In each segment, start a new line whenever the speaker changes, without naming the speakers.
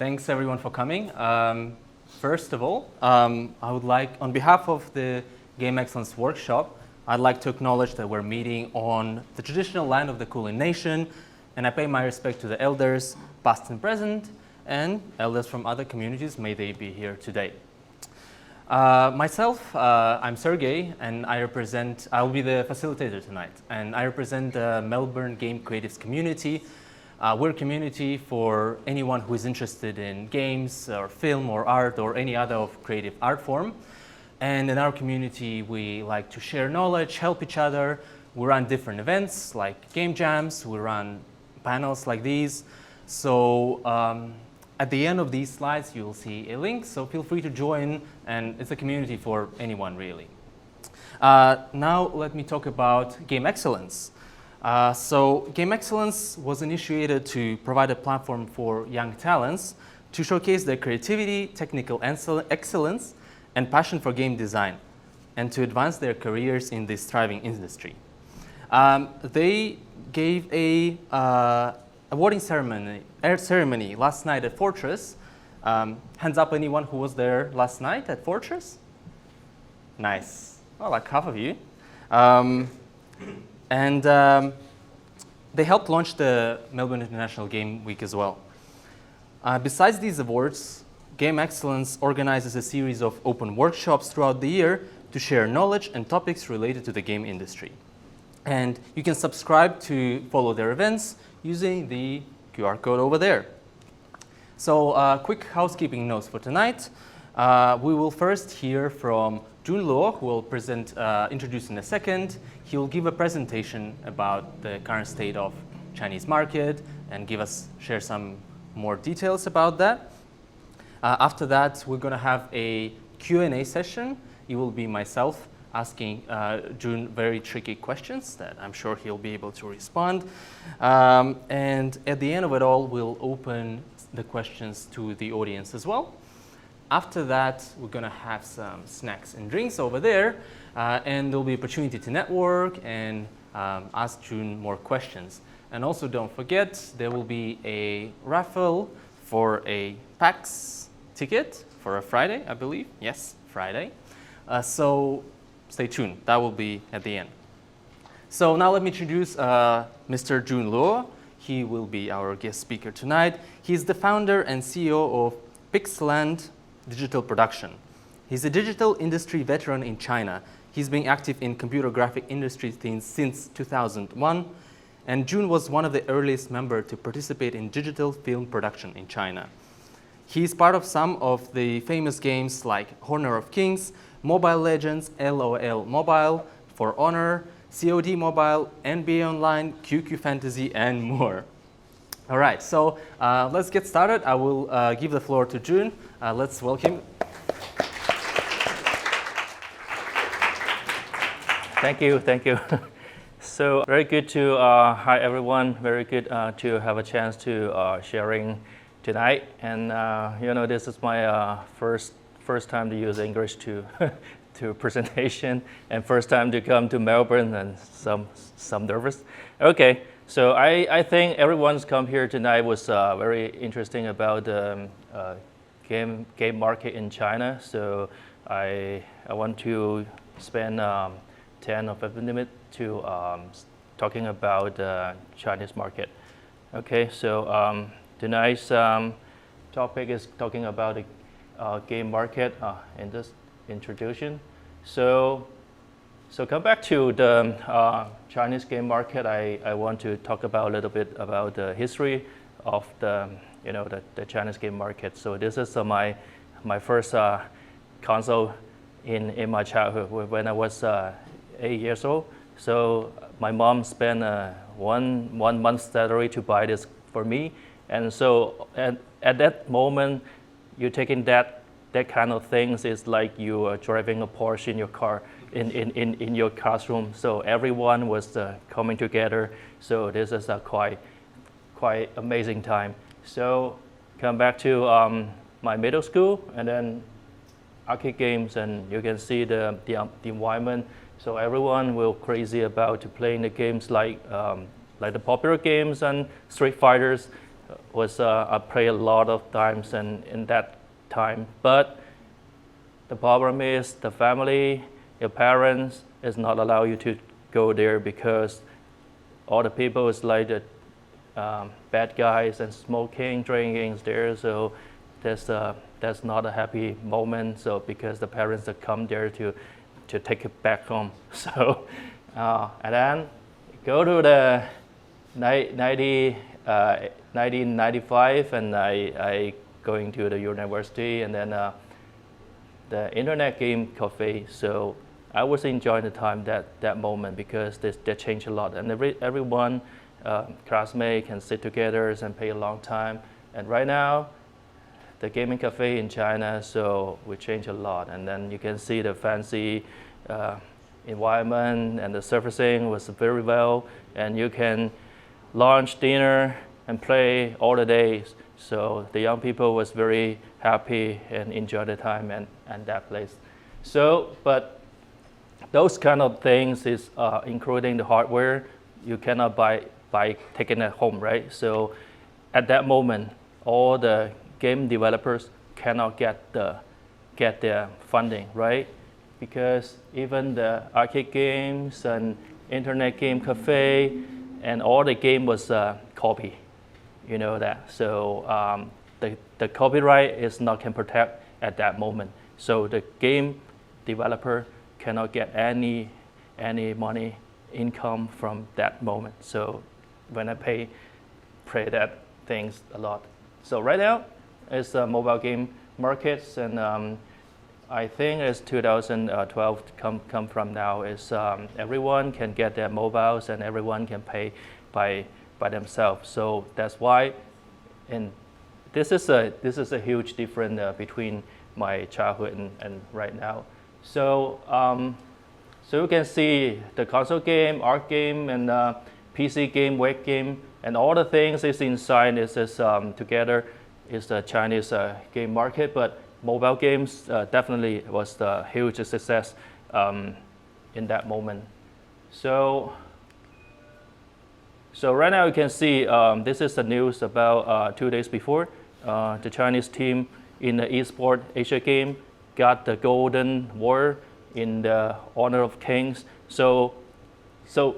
Thanks everyone for coming. First of all, I would like, on behalf of the GameXcellence Workshop, I'd like to acknowledge that we're meeting on the traditional land of the Kulin Nation, and I pay my respect to the elders, past and present, and elders from other communities, may they be here today. Myself, I'm Sergey, and I'll be the facilitator tonight, and I represent the Melbourne Game Creatives community. We're a community for anyone who is interested in games or film or art or any other of creative art form. And in our community, we like to share knowledge, help each other. We run different events like game jams, we run panels like these. So at the end of these slides, you'll see a link, so feel free to join, and it's a community for anyone really. Now let me talk about GameXcellence. So GameXcellence was initiated to provide a platform for young talents to showcase their creativity, technical excellence, and passion for game design, and to advance their careers in this thriving industry. They gave a awarding ceremony last night at Fortress. Hands up anyone who was there last night at Fortress? Nice. Well, like half of you. And they helped launch the Melbourne International Game Week as well. Besides these awards, GameXcellence organizes a series of open workshops throughout the year to share knowledge and topics related to the game industry. And you can subscribe to follow their events using the QR code over there. So quick housekeeping notes for tonight. We will first hear from Jun Luo, who will introduce in a second. He will give a presentation about the current state of Chinese market and share some more details about that. After that, we're going to have a Q&A session. It will be myself asking Jun very tricky questions that I'm sure he'll be able to respond. And at the end of it all, we'll open the questions to the audience as well. After that, we're going to have some snacks and drinks over there, and there'll be opportunity to network and ask Jun more questions. And also don't forget, there will be a raffle for a PAX ticket for a Friday, I believe. Yes, Friday. So stay tuned. That will be at the end. So now let me introduce Mr. Jun Luo. He will be our guest speaker tonight. He's the founder and CEO of Pixland Digital Production. He's a digital industry veteran in China. He's been active in computer graphic industry since 2001, and Jun was one of the earliest members to participate in digital film production in China. He's part of some of the famous games like Honor of Kings, Mobile Legends, LOL Mobile, For Honor, COD Mobile, NBA Online, QQ Fantasy, and more. All right, so let's get started. I will give the floor to Jun. Let's welcome.
Thank you. So very good to hi everyone. Very good to have a chance to sharing tonight. And this is my first time to use English to presentation, and first time to come to Melbourne, and some nervous. Okay. So I think everyone's come here tonight was very interesting about the game market in China. So I want to spend 10 or 15 minutes to talking about the Chinese market. Okay, so tonight's topic is talking about the game market in this introduction. So come back to the Chinese game market. I want to talk about a little bit about the history of the Chinese game market. So this is my first console in my childhood when I was 8 years old. So my mom spent one month's salary to buy this for me, and so at that moment, you're taking that kind of things. It's like you are driving a Porsche in your car. In your classroom, so everyone was coming together. So this is a quite amazing time. So come back to my middle school, and then arcade games, and you can see the environment. So everyone will crazy about to playing the games like the popular games and Street Fighters. I played a lot of times and in that time. But the problem is the family, your parents is not allow you to go there because all the people is like the bad guys and smoking, drinking there. So that's not a happy moment. So because the parents that come there to take it back home. So and then go to the 1995 and I going to the university and then the internet game cafe. So I was enjoying the time that moment because they changed a lot and everyone classmates can sit together and play a long time. And right now the gaming cafe in China, so we changed a lot. And then you can see the fancy environment and the surfacing was very well. And you can lunch, dinner, and play all the days. So the young people was very happy and enjoyed the time and that place. So, but those kind of things is including the hardware, you cannot buy taking it home, right? So at that moment, all the game developers cannot get their funding, right? Because even the arcade games and internet game cafe and all the game was copy, you know that. So the copyright is not can protect at that moment. So the game developer cannot get any money income from that moment. So when I play that things a lot. So right now it's a mobile game markets and I think it's 2012 come from now is everyone can get their mobiles and everyone can pay by themselves. So that's why, and this is a huge difference between my childhood and right now. So so you can see the console game, art game, and PC game, web game, and all the things is inside is together is the Chinese game market, but mobile games definitely was the huge success in that moment. So right now you can see this is the news about 2 days before the Chinese team in the eSport Asia game got the golden award in the honor of kings. So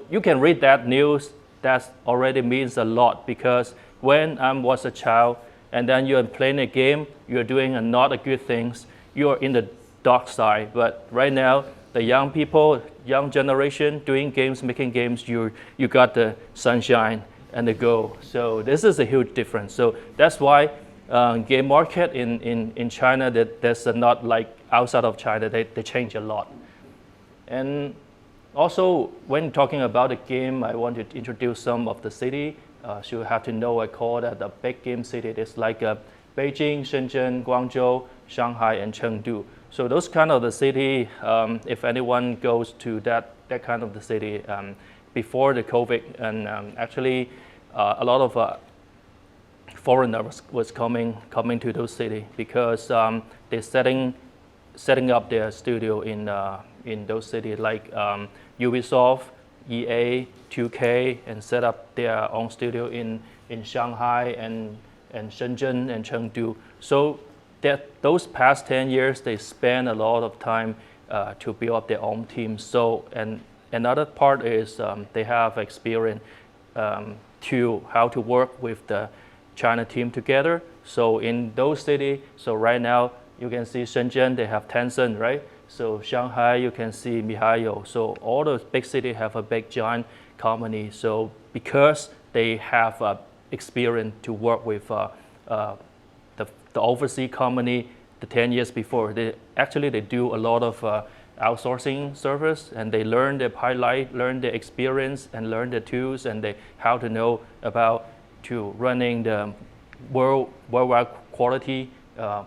you can read that news. That already means a lot because when I was a child and then you're playing a game, you're doing not a good things, you're in the dark side. But right now, the young people, young generation doing games, making games, you got the sunshine and the gold. So this is a huge difference. So that's why game market in China, that's not like outside of China, they change a lot. And also, when talking about the game, I want to introduce some of the city. So you have to know I call that the big game city. It's like Beijing, Shenzhen, Guangzhou, Shanghai, and Chengdu. So those kind of the city, if anyone goes to that kind of the city before the COVID, and actually a lot of foreigners was coming to those cities because they're setting up their studio in those cities like Ubisoft, EA, 2K, and set up their own studio in Shanghai and Shenzhen and Chengdu. So that those past 10 years, they spend a lot of time to build up their own teams. So, and another part is they have experience to how to work with the China team together. So in those cities, so right now you can see Shenzhen, they have Tencent, right? So Shanghai, you can see miHoYo. So all those big cities have a big giant company. So because they have experience to work with the overseas company the 10 years before, they do a lot of outsourcing service, and they learn the pilot, learn the experience, and learn the tools, and they how to know about to running the worldwide quality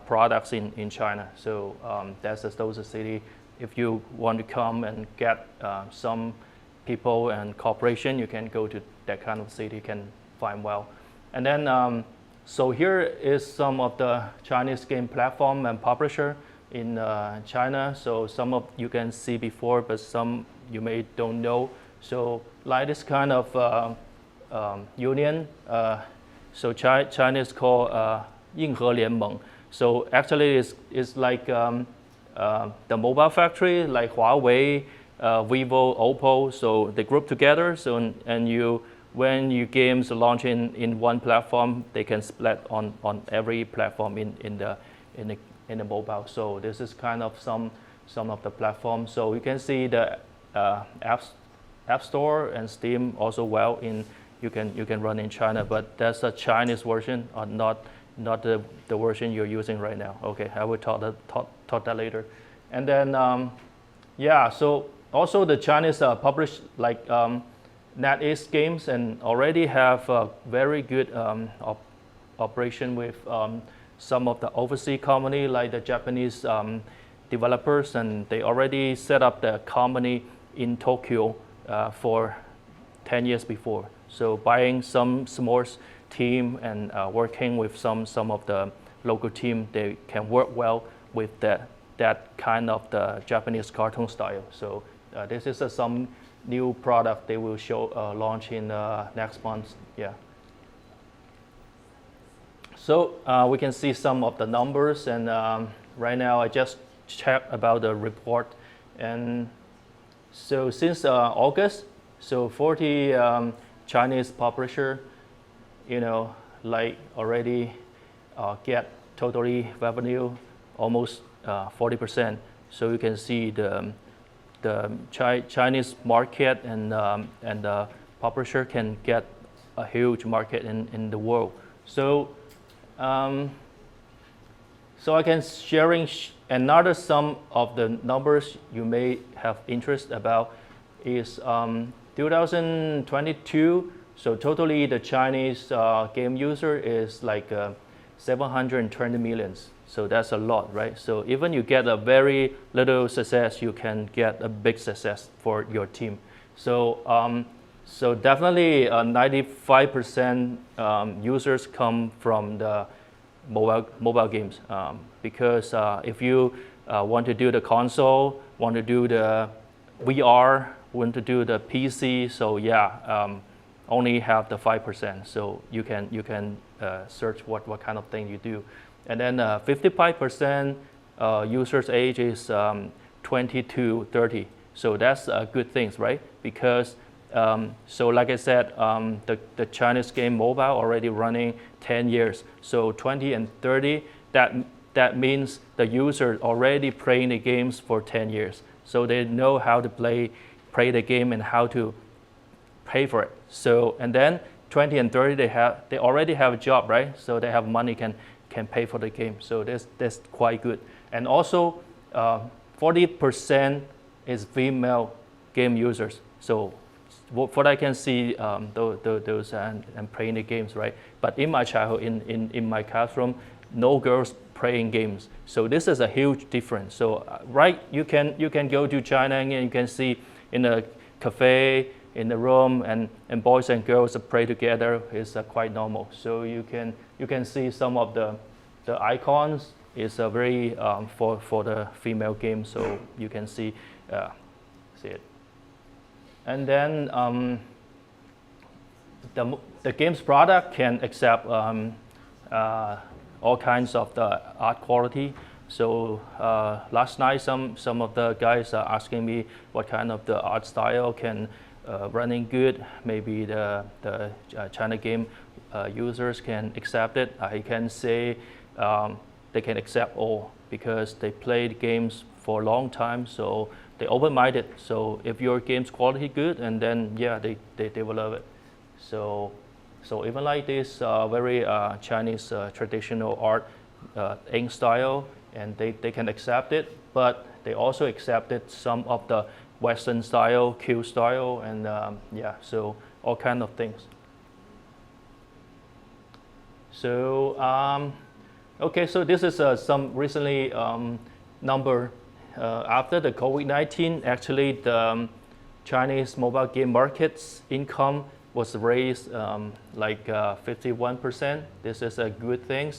products in China. So that's those city. If you want to come and get some people and cooperation, you can go to that kind of city, you can find well. And then, so here is some of the Chinese game platform and publisher in China. So some of you can see before, but some you may don't know. So like this kind of union, So China is called 硬核联盟. So actually, it's like the mobile factory, like Huawei, Vivo, Oppo. So they group together. So when your games launch in one platform, they can split on every platform in the mobile. So this is kind of some of the platforms. So you can see the App Store and Steam also well you can run in China, but that's a Chinese version, not the version you're using right now. Okay, I will talk that later. And then so also the Chinese publish like NetEase games and already have a very good operation with some of the overseas company like the Japanese developers, and they already set up the company in Tokyo for 10 years before. So buying some small team and working with some of the local team, they can work well with that kind of the Japanese cartoon style. So this is some new product they will launch in next month. Yeah. So we can see some of the numbers, and right now I just checked about the report, and so since August, so 40 Chinese publisher, like already get totally revenue almost 40%. So you can see the Chinese market and the publisher can get a huge market in the world. So so I can sharing another some of the numbers you may have interest about is 2022. So totally the Chinese game user is like 720 millions. So that's a lot, right? So even you get a very little success, you can get a big success for your team. So so definitely 95% users come from the mobile games, because if you want to do the console, want to do the VR, want to do the PC, so yeah, only have the 5%. So you can search what kind of thing you do, and then 55% users age is 20 to 30. So that's good things, right? Because so like I said, the Chinese game mobile already running 10 years. So 20 and 30, that means the user already playing the games for 10 years. So they know how to play the game and how to pay for it. So and then 20 and 30, they already have a job, right? So they have money can pay for the game. So that's quite good. And also 40% is female game users. So what I can see, those and playing the games, right? But in my childhood, in my classroom, no girls playing games. So this is a huge difference. So right, you can go to China and you can see in a cafe, in the room, and boys and girls play together is quite normal. So you can see some of the icons is very for the female game. So you can see it. And then the game's product can accept all kinds of the art quality. So last night, some of the guys are asking me what kind of the art style can running good. Maybe the China game users can accept it. I can say they can accept all because they played games for a long time. So they open-minded. So if your game's quality good, and then yeah, they will love it. So even like this very Chinese traditional art ink style, and they can accept it, but they also accepted some of the Western style, Q style, and yeah, so all kind of things. So okay, so this is some recently number. After the COVID-19, actually the Chinese mobile game market's income was raised like 51%. This is a good thing,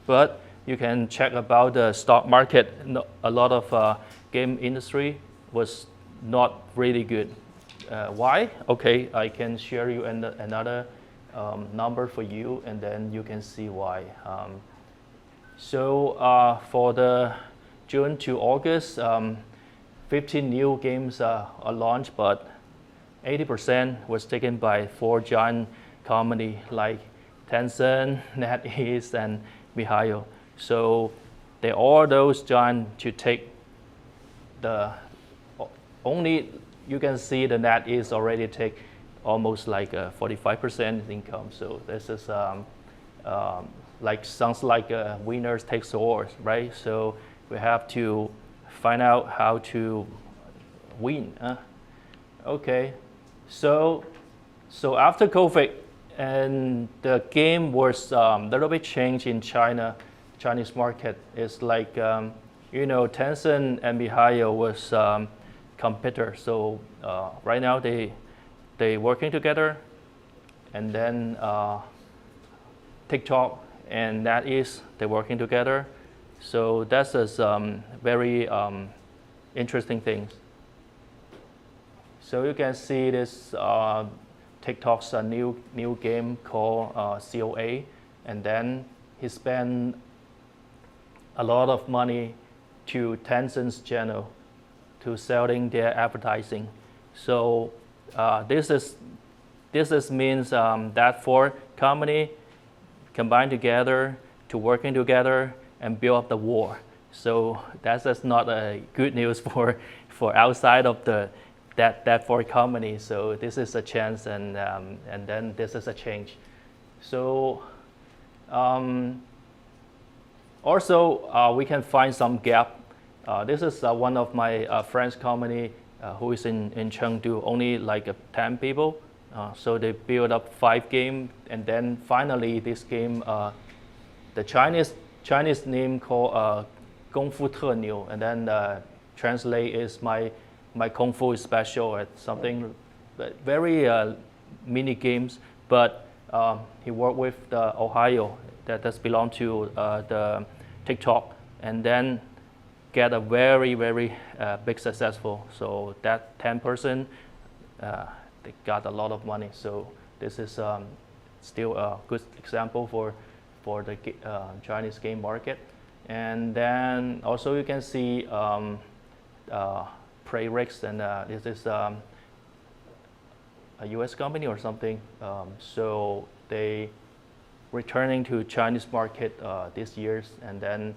but you can check about the stock market. A lot of game industry was not really good. Why? Okay, I can share you another number for you, and then you can see why. For the June to August, 15 new games are launched, but 80% was taken by 4 giant companies like Tencent, NetEase, and miHoYo. So they all those giants to take the only you can see the NetEase already take almost like 45% income. So this is like sounds like winners takes all, right? So we have to find out how to win. Okay, so after COVID, and the game was a little bit changed in Chinese market. It's like Tencent and miHoYo was competitor. So right now they working together, and then TikTok and NetEase they working together. So that's a very interesting things. So you can see this TikTok's a new game called COA, and then he spent a lot of money to Tencent's channel to selling their advertising. So this means that 4 company combined together to working together and build up the war. So that's just not a good news for outside of that 4 companies. So this is a chance, and then this is a change. So also we can find some gap. This is one of my friends' company who is in Chengdu, only like 10 people. So they build up 5 games, and then finally this game, the Chinese name called Kung Fu Te Niu, and then translate is my Kung Fu is special at something very mini games, but he worked with the Ohio that does belong to the TikTok, and then get a very big successful. So that 10% they got a lot of money. So this is still a good example for the Chinese game market. And then also you can see Playrix, and this is a US company or something. So they returning to Chinese market this year, and then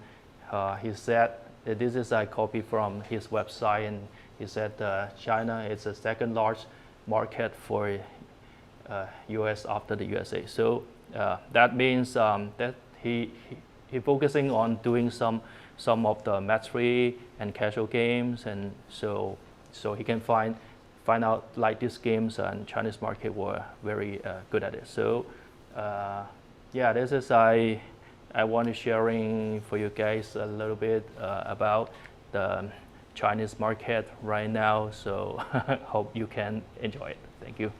he said that this is a copy from his website, and he said China is the second largest market for US after the USA. So that means that he focusing on doing some of the match-3 and casual games, and so he can find out like these games, and Chinese market were very good at it. So yeah, this is I want to sharing for you guys a little bit about the Chinese market right now. So hope you can enjoy it. Thank you.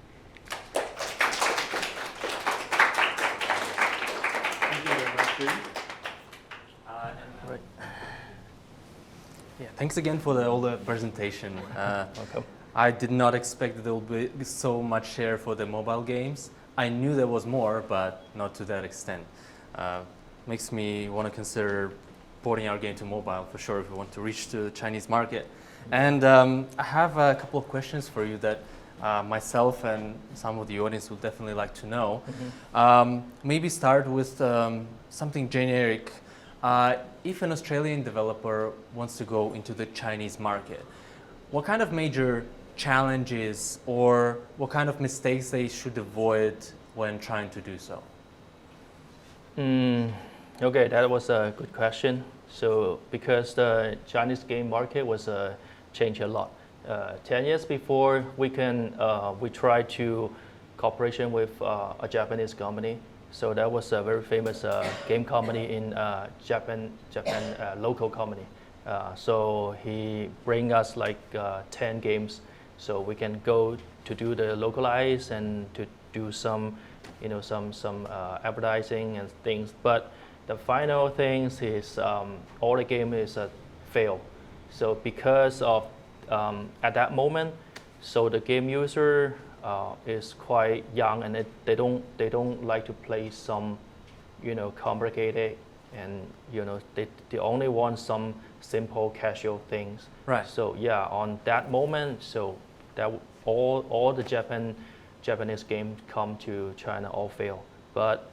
Thank you very much, Jun.
Right.
Yeah, thanks again for all the presentation.
Welcome.
I did not expect that there would be so much share for the mobile games. I knew there was more, but not to that extent. Makes me want to consider porting our game to mobile for sure if we want to reach the Chinese market. And I have a couple of questions for you that myself and some of the audience would definitely like to know. Maybe start with something generic. If an Australian developer wants to go into the Chinese market, what kind of major challenges or what kind of mistakes they should avoid when trying to do so?
Okay, that was a good question. So because the Chinese game market was changed a lot. 10 years before, we tried to cooperation with a Japanese company. So that was a very famous game company in Japan local company. So he bring us like 10 games, so we can go to do the localize and to do some advertising and things. But the final things is all the game is a fail. So because of at that moment, so the game user is quite young, and they don't like to play some, complicated, and they only want some simple casual things.
Right.
So yeah, on that moment, so that all the Japanese games come to China all fail. But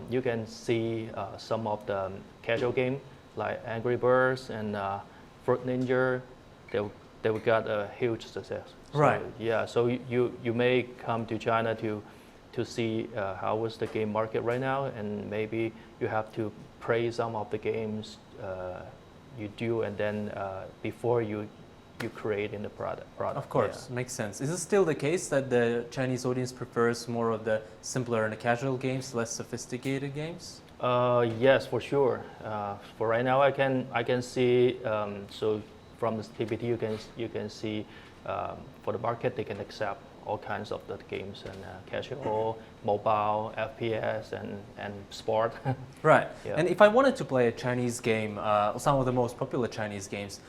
you can see some of the casual game like Angry Birds and Fruit Ninja, they got a huge success. So,
Right.
yeah. So you may come to China to see how is the game market right now, and maybe you have to play some of the games you do, and then before you create in the product.
Of course, makes sense. Is it still the case that the Chinese audience prefers more of the simpler and the casual games, less sophisticated games?
Yes, for sure. For right now, I can see. So from this PPT, you can see for the market they can accept all kinds of the games and casual, mobile, FPS, and sport.
Right.
Yeah.
And if I wanted to play a Chinese game, some of the most popular Chinese games,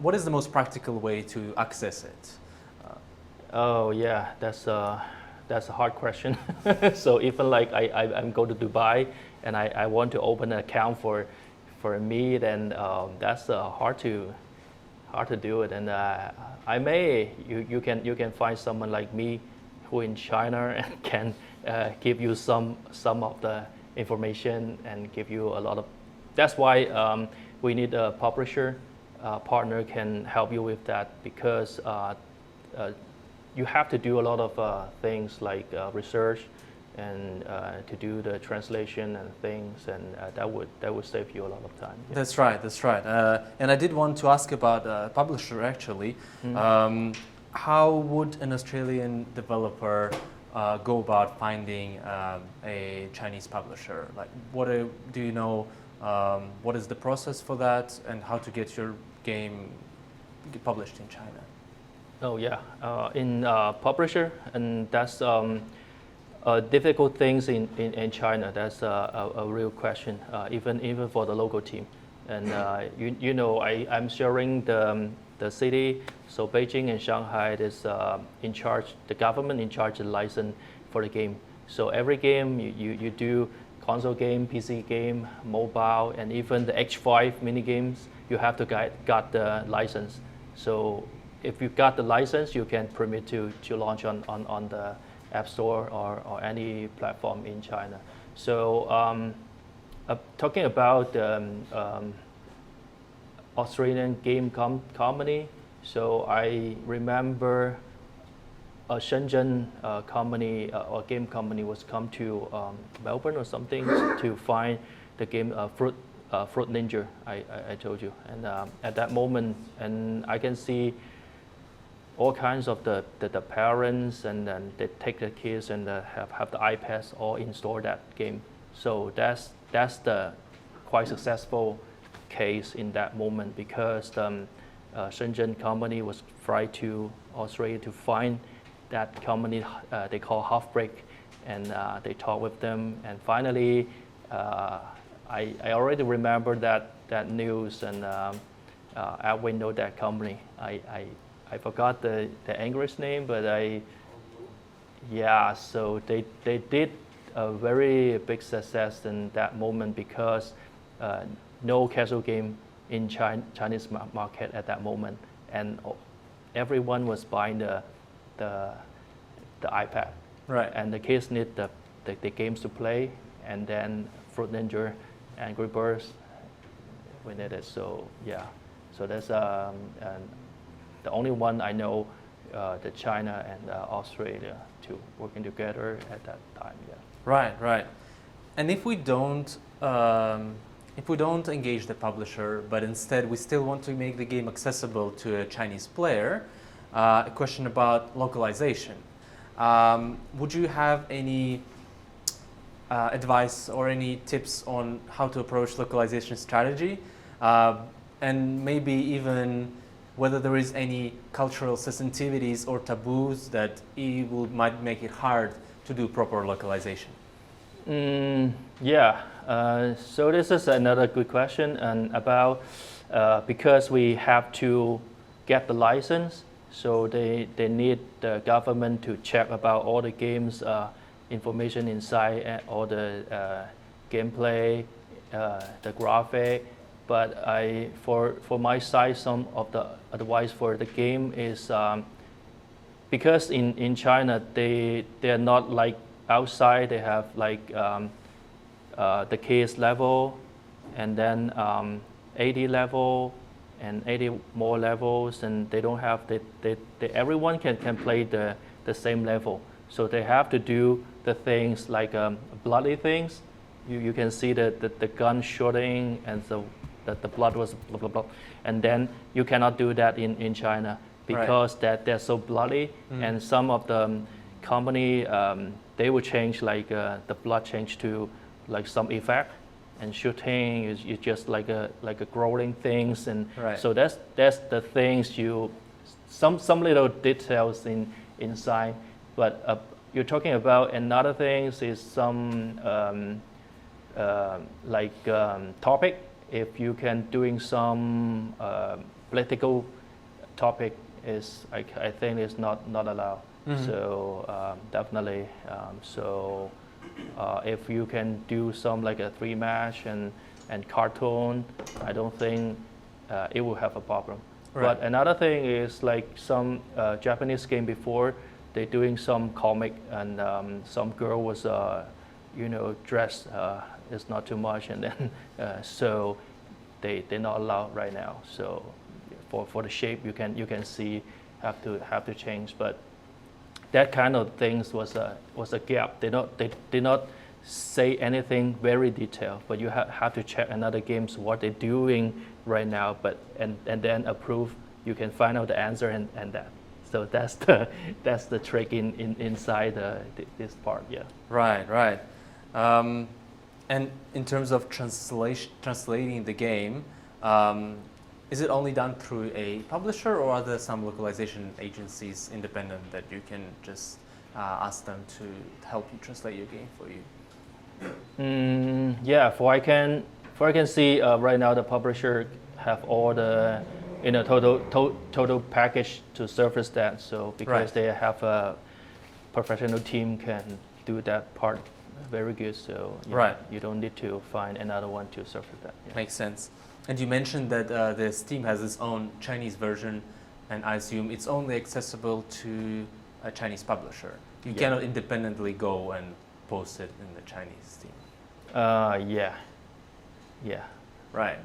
what is the most practical way to access it?
Oh yeah, that's a hard question. So even like I'm going to Dubai and I want to open an account for me, then that's hard to do it. And you can find someone like me who in China and can give you some of the information and give you a lot of. That's why we need a publisher partner can help you with that, because you have to do a lot of things like research and to do the translation and things, and that would save you a lot of time. Yeah.
That's right, that's right. And I did want to ask about publisher actually. How would an Australian developer go about finding a Chinese publisher? Like, do you know what is the process for that, and how to get your game published in China?
Oh yeah, in publisher, and that's difficult things in China. That's a real question, even for the local team. And I'm sharing the city. So Beijing and Shanghai is in charge. The government in charge of the license for the game. So every game you do console game, PC game, mobile, and even the H5 mini games, you have to got the license. So if you got the license, you can permit to launch on the App Store or any platform in China. So talking about Australian game company, so I remember a Shenzhen company or game company was come to Melbourne or something to find the game Fruit Ninja. I told you, and at that moment, and I can see all kinds of the parents, and then they take the kids and have the iPads all install that game. So that's the quite successful case in that moment, because the Shenzhen company was fly to Australia to find that company they call Halfbreak, and they talked with them, and finally I already remember that news, and I know that company. I forgot the English name, but so they did a very big success in that moment, because no casual game in Chinese market at that moment, and everyone was buying the iPad.
Right.
And the kids need the games to play, and then Fruit Ninja, Angry Birds, we need it. So yeah, so that's the only one I know, the China and Australia to working together at that time. Yeah.
Right. And if we don't engage the publisher, but instead we still want to make the game accessible to a Chinese player, a question about localization. Would you have any advice or any tips on how to approach localization strategy, and maybe even whether there is any cultural sensitivities or taboos that might make it hard to do proper localization?
So this is another good question, and about because we have to get the license, So they need the government to check about all the games information inside, and all the gameplay, the graphic. But for my side, some of the advice for the game is because in China they are not like outside. They have like the case level, and then 80 level, and 80 more levels, and they don't have everyone can play the same level. So they have to do the things like bloody things. You can see the gun shooting, and so that the blood was blah blah blah, and then you cannot do that in China because that they're so bloody, and some of the company they will change like the blood change to like some effect, and shooting is just like a growling things, and so that's the things some little details inside, but you're talking about another things is some topic. If you can doing some political topic is I think is not allowed. So definitely. If you can do some like a 3 match and cartoon, I don't think it will have a problem. But another thing is like some Japanese game before, they doing some comic, and some girl was dressed is not too much, and then so they're not allowed right now. So for the shape you can see have to change, but that kind of things was a gap. They did not say anything very detailed, but you have to check another games what they're doing right now, but and then approve. You can find out the answer and that. So that's the trick inside this part. Yeah.
Right. And in terms of translating the game, is it only done through a publisher, or are there some localization agencies independent that you can just ask them to help you translate your game for you?
Yeah, for I can see right now the publisher have all the total package to service that. So because they have a professional team can do that part very good. So you don't need to find another one to service that. Yeah.
Makes sense. And you mentioned that the Steam has its own Chinese version, and I assume it's only accessible to a Chinese publisher. You cannot independently go and post it in the Chinese Steam.
Yeah.
Right.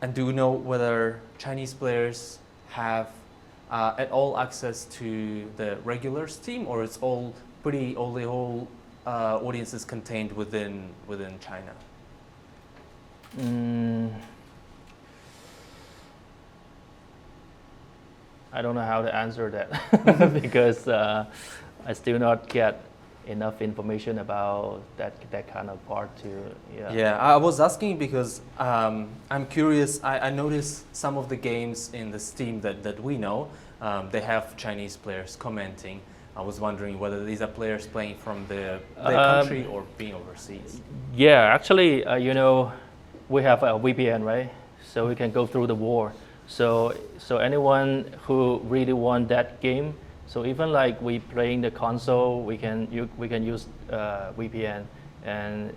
And do you know whether Chinese players have at all access to the regular Steam, or it's all the whole audience is contained within China?
I don't know how to answer that because I still not get enough information about that kind of part to.
Yeah, I was asking because I'm curious. I noticed some of the games in the Steam that we know, they have Chinese players commenting. I was wondering whether these are players playing from their country or being overseas.
Yeah, actually, we have a VPN, right? So we can go through the war. So anyone who really want that game, so even like we playing the console, we can use VPN. And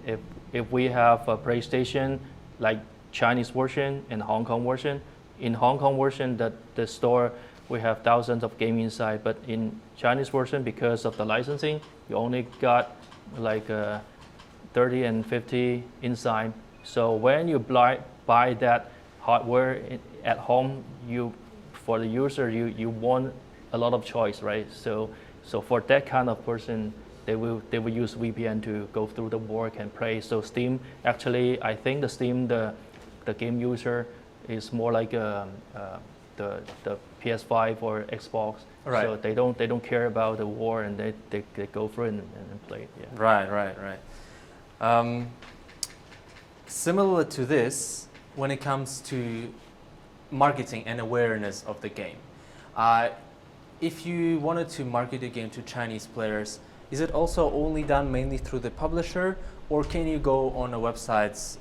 if we have a PlayStation, like Chinese version and Hong Kong version, in Hong Kong version, the store we have thousands of games inside, but in Chinese version, because of the licensing, you only got like 30 and 50 inside. So when you buy that hardware at home, for the user, you want a lot of choice, right? So for that kind of person, they will use VPN to go through the work and play. So Steam, actually, I think the Steam, the game user is more like the PS5 or Xbox.
Right.
So they don't care about the war, and they go through it and play. Yeah.
Right. Similar to this, when it comes to marketing and awareness of the game, if you wanted to market the game to Chinese players, is it also only done mainly through the publisher, or can you go on a websites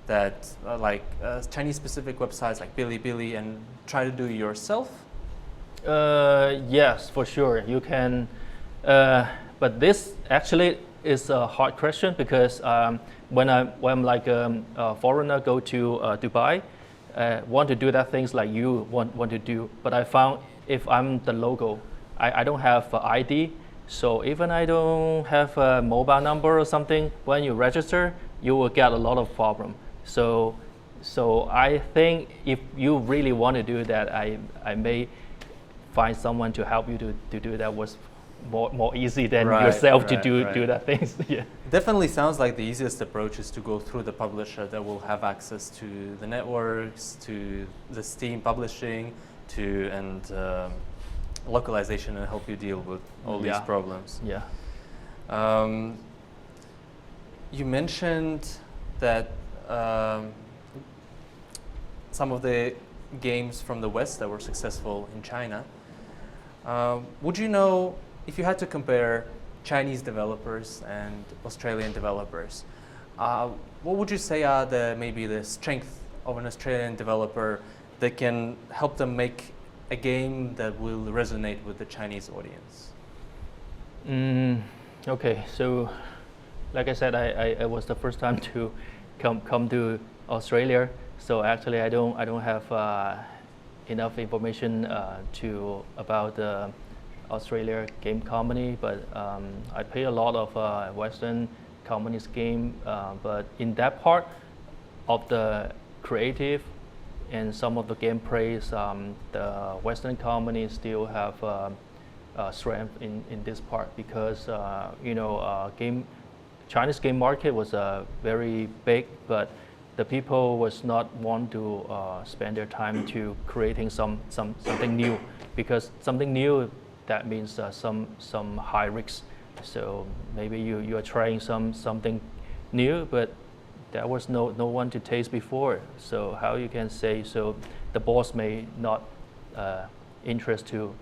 that like Chinese specific websites like Bilibili and try to do it yourself?
Yes, for sure. You can, but this actually is a hard question because when I'm like a foreigner go to Dubai, want to do that things like you want to do. But I found if I'm the local, I don't have ID. So even I don't have a mobile number or something, when you register, you will get a lot of problem. So I think if you really want to do that, I may find someone to help you to do that was more easy than yourself to do that things. Yeah.
Definitely sounds like the easiest approach is to go through the publisher that will have access to the networks, to the Steam publishing, and localization, and help you deal with all these problems.
Yeah.
You mentioned that some of the games from the West that were successful in China. Would you know, if you had to compare Chinese developers and Australian developers, what would you say are maybe the strength of an Australian developer that can help them make a game that will resonate with the Chinese audience?
Okay, so like I said, I was the first time to come to Australia, so actually I don't have enough information about the Australia game company, but I play a lot of Western companies game, but in that part of the creative and some of the gameplays, the Western companies still have strength in this part because Chinese game market was very big, but the people was not want to spend their time to creating something new, because something new, that means some high risks. So maybe you are trying something new, but there was no one to taste before. So how you can say, so the boss may not interest to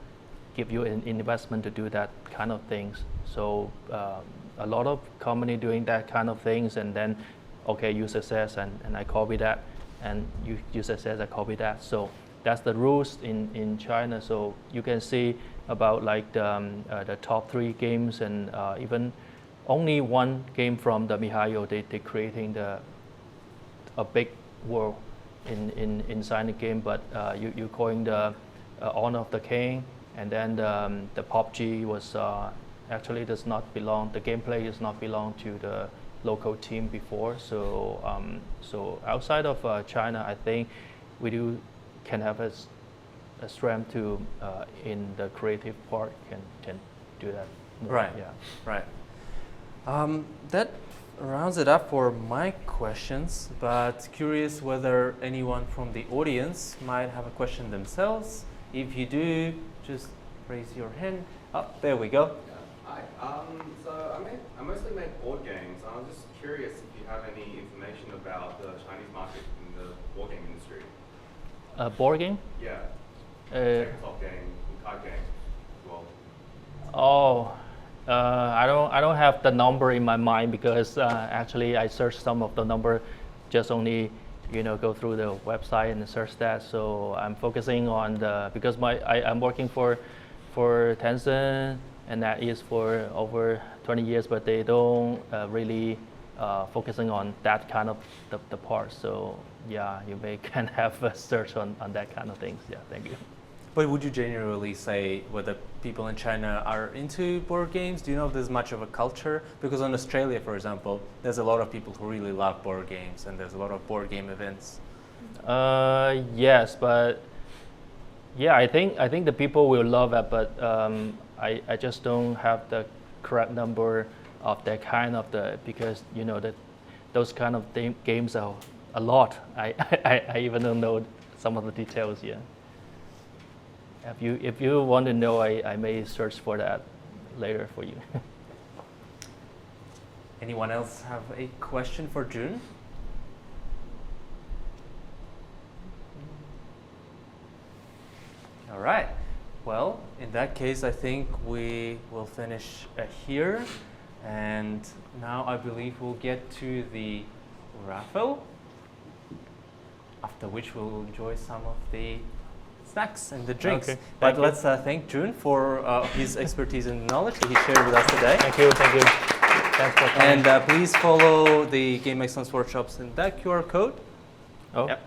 give you an investment to do that kind of things. So a lot of company doing that kind of things, and then okay, you success and I copy that, and you success, I copy that. So that's the rules in China. So you can see about like the top 3 games, and even only one game from the Mihayo, they creating a big world inside the game, but you calling the Honor of the King, and then the PUBG was actually does not belong, the gameplay does not belong to the local team before. So so outside of China, I think we can have a strength to in the creative part can do that more.
Right.
Yeah.
Right. That rounds it up for my questions, but curious whether anyone from the audience might have a question themselves. If you do, just raise your hand. Oh, there we go.
Hi. So I mostly make board games. I was just curious if you have any information about the Chinese market in the board game industry.
Board game?
Yeah. Tabletop game, card game as well.
Oh, I don't have the number in my mind because actually I searched some of the number, just only go through the website and search that. So I'm focusing on because I'm working for Tencent, and that is for over 20 years, but they don't really focusing on that kind of the part. So yeah, you can have a search on that kind of things. Yeah, thank you.
But would you generally say whether people in China are into board games? Do you know if there's much of a culture? Because in Australia, for example, there's a lot of people who really love board games, and there's a lot of board game events.
Yes, but yeah, I think the people will love it, but I just don't have the correct number of that kind of because that those kind of games are a lot. I even don't know some of the details yet. If you want to know, I may search for that later for you.
Anyone else have a question for Jun? All right. Well, in that case, I think we will finish here. And now I believe we'll get to the raffle, after which we'll enjoy some of the snacks and the drinks.
Okay,
But
thank you.
let's thank Jun for his expertise and knowledge that he shared with us today.
Thank you. Thank you. Thanks for coming.
And please follow the Game Excellence Workshops in that QR code.
Oh,
Yep.